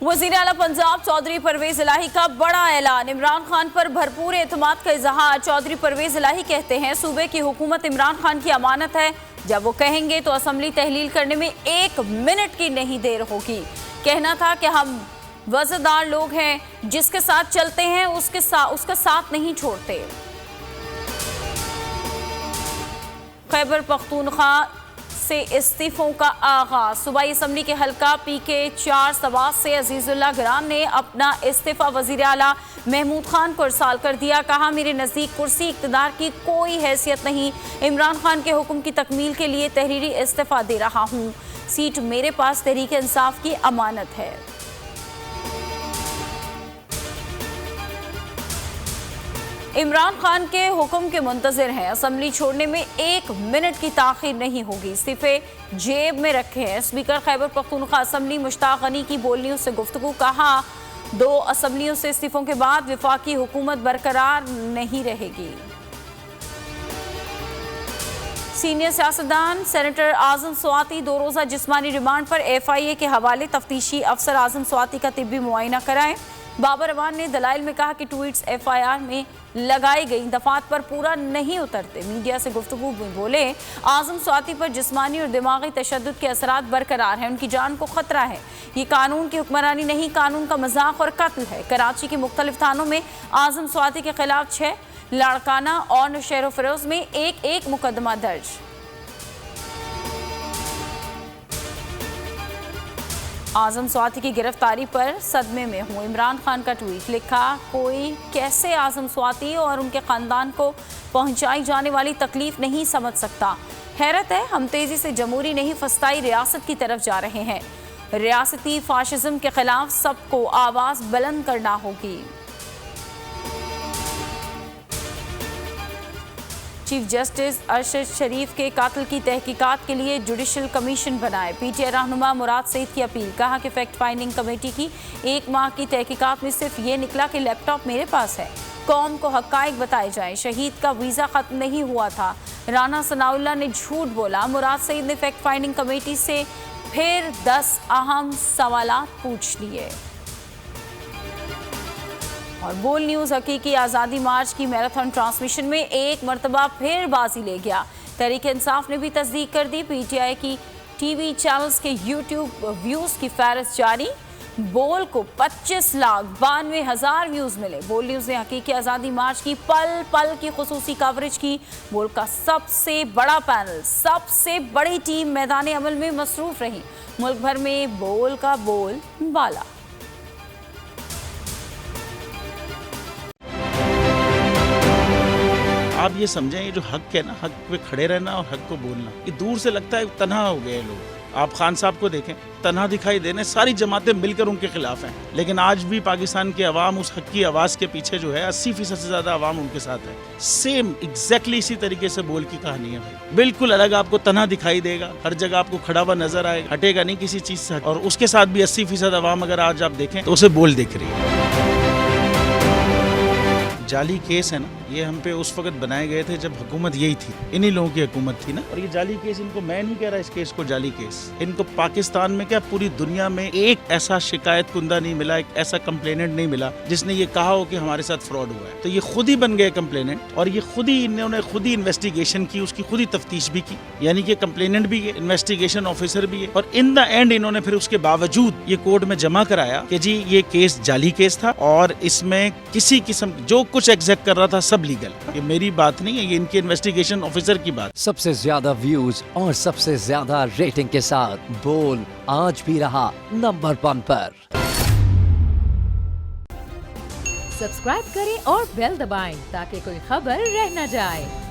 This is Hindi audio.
वज़ीर आला पंजाब चौधरी परवेज इलाही का बड़ा ऐलान। इमरान खान पर भरपूर एतमाद का इजहार। चौधरी परवेज इलाही कहते हैं सूबे की हुकूमत इमरान खान की अमानत है, जब वो कहेंगे तो असम्बली तहलील करने में 1 मिनट की नहीं देर होगी। कहना था कि हम वज़ीदार लोग हैं, जिसके साथ चलते हैं उसका साथ नहीं छोड़ते। खैबर पख्तूनख्वा से इस्तीफों का आगाज। सूबाई असम्बली के हल्का PK 4 सवात से अजीजुल्लाह गिरान ने अपना इस्तीफा वज़ीर आला महमूद खान को इरसाल कर दिया। कहा, मेरे नज़दीक कुर्सी इक़्तिदार की कोई हैसियत नहीं। इमरान खान के हुक्म की तकमील के लिए तहरीरी इस्तीफा दे रहा हूँ। सीट मेरे पास तहरीक इंसाफ की अमानत है। इमरान खान के हुक्म के मुंतज़िर हैं। असम्बली छोड़ने में 1 मिनट की ताख़ीर नहीं होगी। इस्तीफे जेब में रखे हैं। स्पीकर खैबर पख्तूनख्वा असम्बली मुश्ताक गनी की बोल न्यूज़ से गुफ्तगू। कहा, 2 असम्बलियों से इस्तीफों के बाद वफाकी हुकूमत बरकरार नहीं रहेगी। सीनियर सियासतदान सेनेटर आज़म स्वाति 2 रोज़ा जिस्मानी रिमांड पर FIA के हवाले। तफ्तीशी अफसर आज़म स्वाति का तिब्बी मुआयना कराएं। बाबर अवान ने दलाइल में कहा कि ट्वीट्स FIR में लगाई गई दफात पर पूरा नहीं उतरते। मीडिया से गुफ्तगू में बोले, आज़म स्वाति पर जिस्मानी और दिमागी तशद्दुद के असरात बरकरार हैं, उनकी जान को खतरा है। ये कानून की हुक्मरानी नहीं, कानून का मजाक और कत्ल है। कराची के मुख्तलिफ थानों में आज़म स्वाति के खिलाफ 6, लाड़काना और नौशहर फरोज में एक मुकदमा दर्ज। आज़म स्वाति की गिरफ्तारी पर सदमे में हूँ। इमरान खान का ट्वीट। लिखा, कोई कैसे आज़म स्वाति और उनके ख़ानदान को पहुँचाई जाने वाली तकलीफ नहीं समझ सकता। हैरत है, हम तेज़ी से जमहूरी नहीं फस्ताई रियासत की तरफ जा रहे हैं। रियासती फाशिज़म के खिलाफ सबको आवाज़ बुलंद करना होगी। चीफ जस्टिस अरशद शरीफ के कातिल की तहकीकात के लिए जुडिशल कमीशन बनाए। PTI रहनुमा मुराद सईद की अपील। कहा कि फैक्ट फाइंडिंग कमेटी की 1 माह की तहकीकात में सिर्फ ये निकला कि लैपटॉप मेरे पास है। कौम को हक़ाइक़ बताए जाएं। शहीद का वीज़ा ख़त्म नहीं हुआ था। राना सनाउल्लाह ने झूठ बोला। मुराद सईद ने फैक्ट फाइंडिंग कमेटी से फिर 10 अहम सवालात पूछ लिए। और बोल न्यूज़ हकीकी आज़ादी मार्च की मैराथन ट्रांसमिशन में एक मरतबा फिर बाजी ले गया। तहरीक इंसाफ ने भी तस्दीक कर दी। PTI की TV चैनल्स के YouTube व्यूज़ की फहरिस्त जारी। बोल को 25,92,000 व्यूज़ मिले। बोल न्यूज़ ने हकीकी आज़ादी मार्च की पल पल की खुसूसी कवरेज की। बोल का सबसे बड़ा पैनल, सबसे बड़ी टीम मैदान अमल में मसरूफ़ रही। मुल्क भर में बोल का बोल बाला। आप ये समझें, ये जो हक है ना, हक पे खड़े रहना और हक को बोलना, ये दूर से लगता है तन्हा हो गए लोग। आप खान साहब को देखें, तन्हा दिखाई देने, सारी जमातें मिलकर उनके खिलाफ हैं, लेकिन आज भी पाकिस्तान की आवाम उस हक की आवाज़ के पीछे जो है 80% से ज़्यादा आवाम उनके साथ है। सेम एग्जैक्टली इसी तरीके से बोल की कहानी है भाई। बिल्कुल अलग आपको तन्हा दिखाई देगा, हर जगह आपको खड़ा हुआ नजर आएगा, हटेगा नहीं किसी चीज़ से। और उसके साथ भी 80% आवाम अगर आज आप देखें तो उसे बोल दिख रही है। जाली केस है ना, ये हम पे उस वक्त बनाए गए थे जब हुकूमत यही थी, इन्हीं लोगों की हुकूमत थी ना। और ये जाली केस, इनको मैं नहीं कह रहा इस केस को जाली केस, इनको पाकिस्तान में क्या पूरी दुनिया में एक ऐसा शिकायत कुंदा नहीं मिला, एक ऐसा कंप्लेनेंट नहीं मिला जिसने ये कहा हो कि हमारे साथ फ्रॉड हुआ है। तो ये खुद ही बन गए कंप्लेनेंट और ये खुद ही इन्होंने खुद ही इन्वेस्टिगेशन की, उसकी खुद ही तफ्तीश भी की। यानी कि कंप्लेनेंट भी है, इन्वेस्टिगेशन ऑफिसर भी है, और इन द एंड इन्होंने फिर उसके बावजूद ये कोर्ट में जमा कराया कि जी ये केस जाली केस था और इसमें किसी किस्म जो कुछ एग्जैक्ट कर रहा था सब लीगल। ये मेरी बात नहीं है, ये इनके इन्वेस्टिगेशन ऑफिसर की बात। सबसे ज्यादा व्यूज और सबसे ज्यादा रेटिंग के साथ बोल आज भी रहा नंबर 1 पर। सब्सक्राइब करें और बेल दबाएं ताकि कोई खबर रह न जाए।